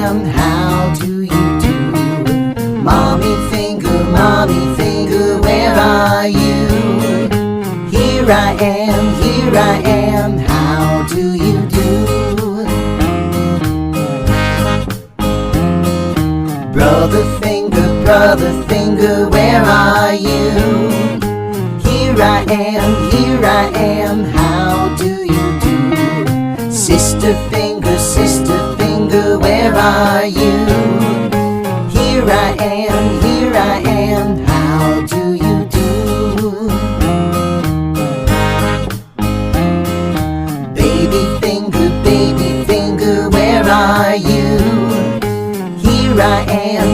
am, how do you do? Mommy finger, where are you? Here I am, how do you do? Brother finger, where are you? Here I am, how do you do? Sister finger, where are you? Here I am, how do you do? Baby finger, where are you? Here I am,